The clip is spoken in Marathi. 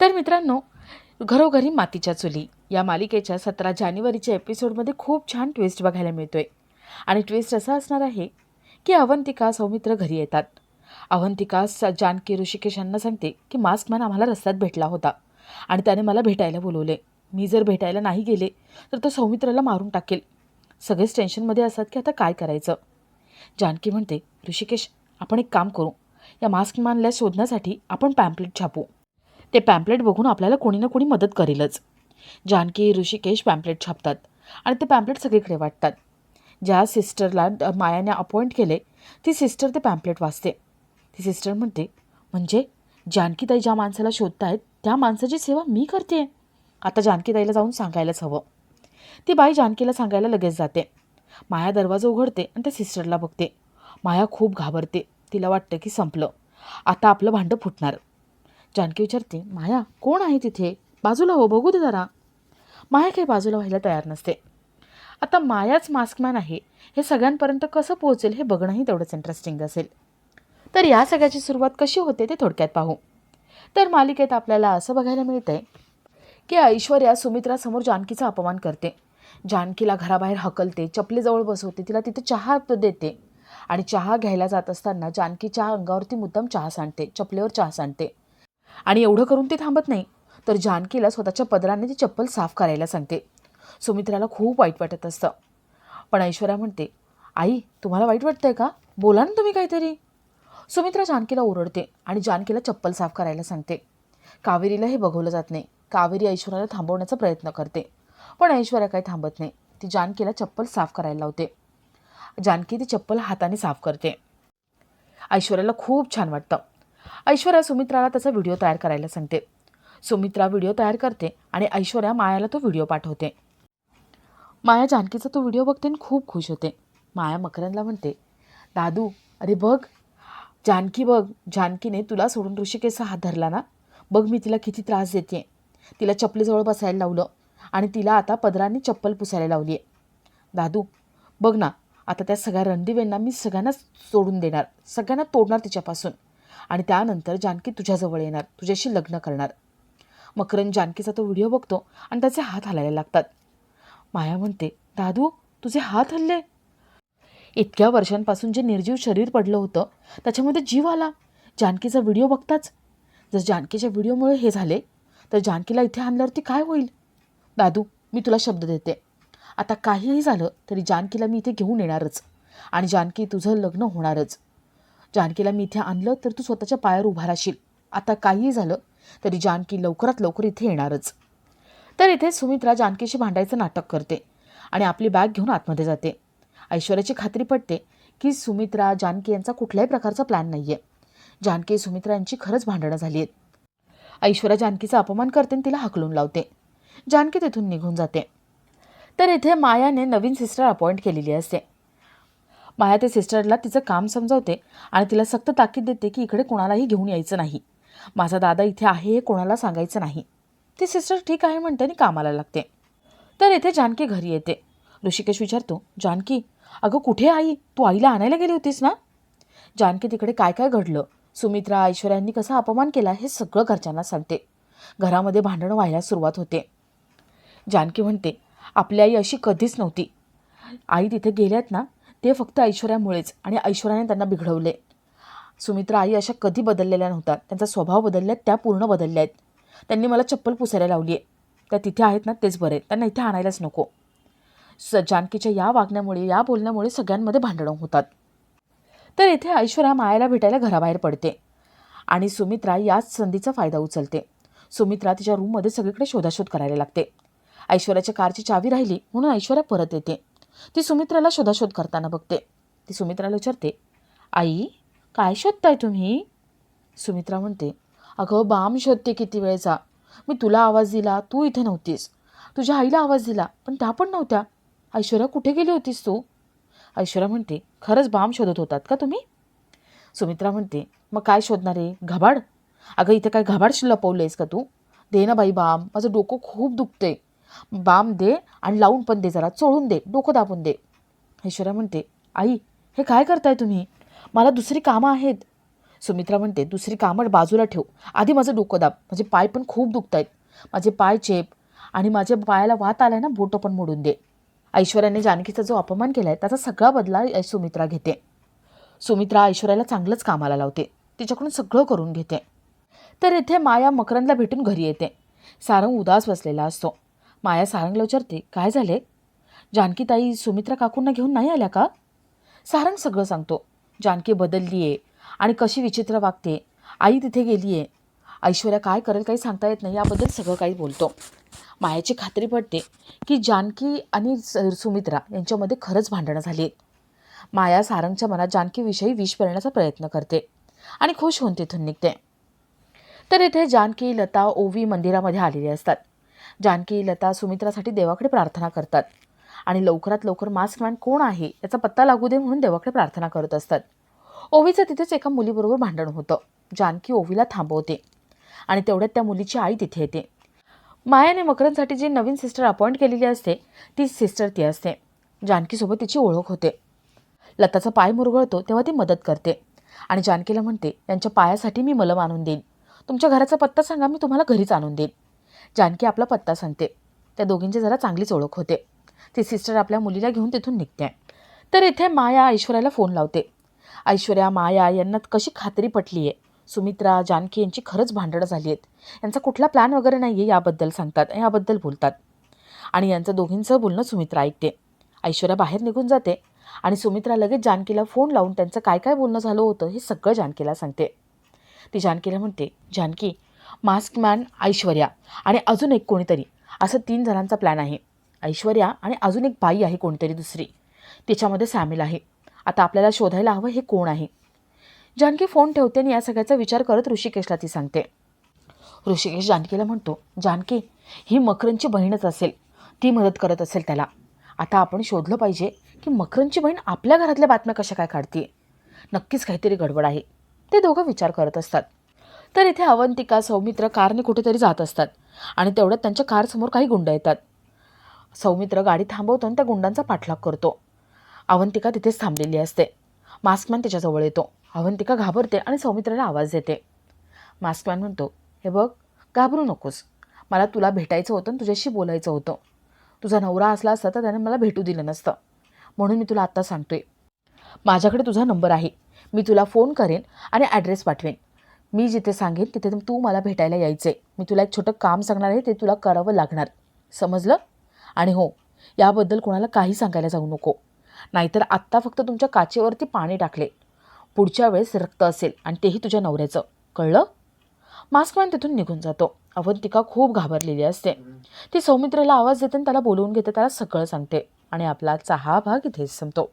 तर मित्रांनो, घरोघरी मातीच्या चुली या मालिकेच्या 17 जानेवारीच्या एपिसोडमध्ये खूप छान ट्विस्ट बघायला मिळतोय. आणि ट्विस्ट असा असणार आहे की अवंतिका सौमित्र घरी येतात. अवंतिका जानकी ऋषिकेश यांना सांगते की मास्कमॅन आम्हाला रस्त्यात भेटला होता आणि त्याने मला भेटायला बोलवले. मी जर भेटायला नाही गेले तर तो सौमित्रला मारून टाकेल. सगळेच टेन्शनमध्ये असतात की आता काय करायचं. जानकी म्हणते, ऋषिकेश आपण एक काम करू, या मास्कमॅनला शोधण्यासाठी आपण पॅम्पलेट छापू. ते पॅम्पलेट बघून आपल्याला कोणी ना कोणी मदत करेलच. जानकी ऋषिकेश पॅम्पलेट छापतात आणि ते पॅम्पलेट सगळीकडे वाटतात. ज्या सिस्टरला मायाने अपॉइंट केले ती सिस्टर ते पॅम्पलेट वाचते. ती सिस्टर म्हणते, म्हणजे जानकीताई ज्या माणसाला शोधतायत त्या माणसाची सेवा मी करते. आता जानकीताईला जाऊन सांगायलाच हवं. ती बाई जानकीला सांगायला लगेच जाते. माया दरवाजा उघडते आणि त्या सिस्टरला बघते. माया खूप घाबरते. तिला वाटतं की संपलं, आता आपलं भांडं फुटणार. जानकी विचारते, माया कोण आहे तिथे, बाजूला हो, बघू दे जरा. माया काही बाजूला व्हायला तयार नसते. आता मायाच मास्कमॅन आहे हे सगळ्यांपर्यंत कसं पोहोचेल हे बघणंही तेवढंच इंटरेस्टिंग असेल. तर या सगळ्याची सुरुवात कशी होते ते थोडक्यात पाहू. तर मालिकेत आपल्याला असं बघायला मिळतंय की ऐश्वर्या सुमित्रासमोर जानकीचा अपमान करते. जानकीला घराबाहेर हकलते, चपलीजवळ बसवते, तिला तिथे चहा देते आणि चहा घ्यायला जात असताना जानकीच्या अंगावरती मुद्दाम चहा सांडते, चपलीवर चहा सांडते. आणि एवढं करून ती थांबत नाही, तर जानकीला स्वतःच्या पदराने ती चप्पल साफ करायला सांगते. सुमित्राला खूप वाईट वाटत असतं. पण ऐश्वर्या म्हणते, आई तुम्हाला वाईट वाटतंय का, बोला ना तुम्ही काहीतरी. सुमित्रा जानकीला ओरडते आणि जानकीला चप्पल साफ करायला सांगते. कावेरीला हे बघवलं जात नाही. कावेरी ऐश्वर्याला थांबवण्याचा प्रयत्न करते, पण ऐश्वर्या काही थांबत नाही. ती जानकीला चप्पल साफ करायला लावते. जानकी ती चप्पल हाताने साफ करते. ऐश्वर्याला खूप छान वाटतं. ऐश्वर्या सुमित्राला त्याचा व्हिडिओ तयार करायला सांगते. सुमित्रा व्हिडिओ तयार करते आणि ऐश्वर्या मायाला तो व्हिडिओ पाठवते. माया जानकीचा तो व्हिडिओ बघते आणि खूप खुश होते. माया मकरंदला म्हणते, दादू अरे बघ, जानकी बघ, जानकीने तुला सोडून ऋषिकेशचा हात धरला ना, बघ मी तिला किती त्रास देते. तिला चपलीजवळ बसायला लावलं आणि तिला आता पदरांनी चप्पल पुसायला लावली आहे. दादू बघ ना, आता त्या सगळ्या रणदिवेंना मी सगळ्यांना सोडून देणार, सगळ्यांना तोडणार तिच्यापासून, आणि त्यानंतर जानकी तुझ्याजवळ येणार, तुझ्याशी लग्न करणार. मकरंद जानकीचा तो व्हिडिओ बघतो आणि त्याचे हात हलायला लागतात. माया म्हणते, दादू तुझे हात हलले. इतक्या वर्षांपासून जे निर्जीव शरीर पडलं होतं त्याच्यामध्ये जीव आला जानकीचा व्हिडिओ बघताच. जर जानकीच्या व्हिडिओमुळे हे झाले तर जानकीला इथे आणल्यावरती काय होईल. दादू मी तुला शब्द देते, आता काहीही झालं तरी जानकीला मी इथे घेऊन येणारच आणि जानकी तुझं लग्न होणारच. जानकीला मी इथे आणलं तर तू स्वतःच्या पायावर उभा राहशील. आता काहीही झालं तरी जानकी लवकरात लवकर इथे येणारच. तर इथे सुमित्रा जानकीशी भांडायचं नाटक करते आणि आपली बॅग घेऊन आतमध्ये जाते. ऐश्वर्याची खात्री पटते की सुमित्रा जानकी यांचा कुठल्याही प्रकारचा प्लॅन नाही आहे. जानकी सुमित्रा यांची खरंच भांडणं झाली आहेत. ऐश्वर्या जानकीचा अपमान करते आणि तिला हकलून लावते. जानकी तिथून निघून जाते. तर इथे मायाने नवीन सिस्टर अपॉइंट केलेली असते. माया ते सिस्टरला तिचं काम समजावते आणि तिला सक्त ताकीद देते की इकडे कोणालाही घेऊन यायचं नाही, माझा दादा इथे आहे हे कोणाला सांगायचं नाही. ती सिस्टर ठीक आहे म्हणते आणि कामाला लागते. तर इथे जानकी घरी येते. ऋषिकेश विचारतो, जानकी अगं कुठे आई, तू आईला आणायला गेली होतीस ना. जानकी तिकडे काय काय घडलं, सुमित्रा ऐश्वर्यांनी कसा अपमान केला हे सगळं घरच्यांना सांगते. घरामध्ये भांडणं व्हायला सुरुवात होते. जानकी म्हणते, आपली आई अशी कधीच नव्हती. आई तिथे गेल्यात ना ते फक्त ऐश्वर्यामुळेच आणि ऐश्वर्याने त्यांना बिघडवले. सुमित्रा आई अशा कधी बदललेल्या नव्हत्या, त्यांचा स्वभाव बदलल्यात, त्या पूर्ण बदलल्या आहेत. त्यांनी मला चप्पल पुसायला लावली आहे. त्या तिथे आहेत ना तेच बरे, त्यांना इथे आणायलाच नको. जानकीच्या या वागण्यामुळे, या बोलण्यामुळे सगळ्यांमध्ये भांडणं होतात. तर इथे ऐश्वर्या मायाला भेटायला घराबाहेर पडते आणि सुमित्रा याच संधीचा फायदा उचलते. सुमित्रा तिच्या रूममध्ये सगळीकडे शोधाशोध करायला लागते. ऐश्वर्याच्या कारची चावी राहिली म्हणून ऐश्वर्या परत येते. ती सुमित्राला शोधाशोध करताना बघते. ती सुमित्राला विचारते, आई काय शोधताय तुम्ही. सुमित्रा म्हणते, अगं बाम शोधते किती वेळचा. मी तुला आवाज दिला, तू इथे नव्हतीस. तुझ्या आईला आवाज दिला पण त्या पण नव्हत्या. ऐश्वर्या कुठे गेली होतीस तू. ऐश्वर्या म्हणते, खरंच बाम शोधत होतात का तुम्ही. सुमित्रा म्हणते, मग काय शोधणार आहे, घबाड. अगं इथे काय घबाड लपवलंयस का तू. दे ना बाई बाम, माझं डोकं खूप दुखते. बाम दे आणि लावून पण दे, जरा चोळून दे, डोकं दाबून दे. ऐश्वर्या म्हणते, आई हे काय करताय तुम्ही, मला दुसरी कामं आहेत. सुमित्रा म्हणते, दुसरी कामं बाजूला ठेव, आधी माझं डोकं दाब, माझे पाय पण खूप दुखत आहेत, माझे पाय चेप आणि माझ्या पायाला वात आलाय ना, बोटं पण मोडून दे. ऐश्वर्याने जानकीचा जो अपमान केलाय त्याचा सगळा बदला सुमित्रा घेते. सुमित्रा ऐश्वर्याला चांगलंच कामाला लावते, तिच्याकडून सगळं करून घेते. तर इथे माया मकरंदला भेटून घरी येते. सारंग उदास बसलेला असतो. माया सारंगला विचारते, काय झाले? जानकी ताई सुमित्रा काकूंना घेऊन नाही आल्या का? सारंग सगळं सांगतो. जानकी बदलली आहे आणि कशी विचित्र वागते, आई तिथे गेली आहे, ऐश्वर्या काय करेल काही सांगता येत नाही, याबद्दल सगळं काही बोलतो. मायाची खात्री पडते की जानकी आणि सुमित्रा यांच्यामध्ये खरंच भांडणं झाली आहेत. माया सारंगच्या मनात जानकीविषयी विष पेरण्याचा प्रयत्न करते आणि खुश होऊन तिथून निघते. तर इथे जानकी लता ओवी मंदिरामध्ये आलेली असतात. जानकी लता सुमित्रासाठी देवाकडे प्रार्थना करतात आणि लवकरात लवकर मास्कमॅन कोण आहे याचा पत्ता लागू दे म्हणून देवाकडे प्रार्थना करत असतात. ओवीचं तिथेच एका मुलीबरोबर भांडण होतं. जानकी ओवीला थांबवते आणि तेवढ्यात त्या मुलीची आई तिथे येते. मायाने मकरंदसाठी जी नवीन सिस्टर अपॉइंट केलेली असते ती सिस्टर ती असते. जानकीसोबत तिची ओळख होते. लताचा पाय मुरगळतो तेव्हा ती मदत करते आणि जानकीला म्हणते, यांच्या पायासाठी मी मलम आणून देईन, तुमच्या घराचा पत्ता सांगा, मी तुम्हाला घरीच आणून देईन. जानकी आपला पत्ता सांगते. त्या दोघींची जरा चांगलीच ओळख होते. ती सिस्टर आपल्या मुलीला घेऊन तिथून निघते. तर इथे माया ऐश्वर्याला फोन लावते. ऐश्वर्या माया यांना कशी खात्री पटली आहे, सुमित्रा जानकी यांची खरंच भांडणं झाली आहेत, यांचा कुठला प्लॅन वगैरे नाही आहे याबद्दल सांगतात, याबद्दल बोलतात आणि यांचं दोघींचं बोलणं सुमित्रा ऐकते. ऐश्वर्या बाहेर निघून जाते आणि सुमित्रा लगेच जानकीला फोन लावून त्यांचं काय काय बोलणं झालं होतं हे सगळं जानकीला सांगते. ती जानकीला म्हणते, जानकी, मास्कमॅन ऐश्वर्या आणि अजून एक कोणीतरी, असं 3 जणांचा प्लॅन आहे. ऐश्वर्या आणि अजून एक बाई आहे कोणीतरी दुसरी, तिच्यामध्ये सामील आहे. आता आपल्याला शोधायला हवं हे कोण आहे. जानकी फोन ठेवते आणि या सगळ्याचा विचार करत ऋषिकेशला ती सांगते. ऋषिकेश जानकीला म्हणतो, जानकी, ही मकरंदची बहीणच असेल, ती मदत करत असेल त्याला. आता आपण शोधलं पाहिजे की मकरंदची बहीण आपल्या घरातल्या बातम्या कशा काय काढते. नक्कीच काहीतरी गडबड आहे. ते दोघं विचार करत असतात. तर इथे अवंतिका सौमित्र कारने कुठेतरी जात असतात आणि तेवढ्यात त्यांच्या कारसमोर काही गुंड येतात. सौमित्र गाडी थांबवतो आणि त्या गुंडांचा पाठलाग करतो. अवंतिका तिथेच थांबलेली असते. मास्कमॅन त्याच्याजवळ येतो. अवंतिका घाबरते आणि सौमित्राला आवाज देते. मास्कमॅन म्हणतो, हे बघ, घाबरू नकोस, मला तुला भेटायचं होतं आणि तुझ्याशी बोलायचं होतं. तुझा नवरा असला असता तर त्याने मला भेटू दिलं नसतं, म्हणून मी तुला आत्ता सांगतोय. माझ्याकडे तुझा नंबर आहे, मी तुला फोन करेन आणि ॲड्रेस पाठवेन. मी जिथे सांगेन तिथे तू मला भेटायला यायचं आहे. मी तुला एक छोटं काम सांगणार आहे, ते तुला करावं लागणार, समजलं? आणि हो, याबद्दल कोणाला काही सांगायला जाऊ नको, नाहीतर आत्ता फक्त तुमच्या काचेवरती पाणी टाकले, पुढच्या वेळेस रक्त असेल आणि तेही तुझ्या नवऱ्याचं, कळलं? मास्कमॅन तिथून निघून जातो. अवंतिका खूप घाबरलेली असते. ती सौमित्राला आवाज देते आणि त्याला बोलवून घेते, त्याला सगळं सांगते आणि आपला आजचा हा भाग इथेच संपतो.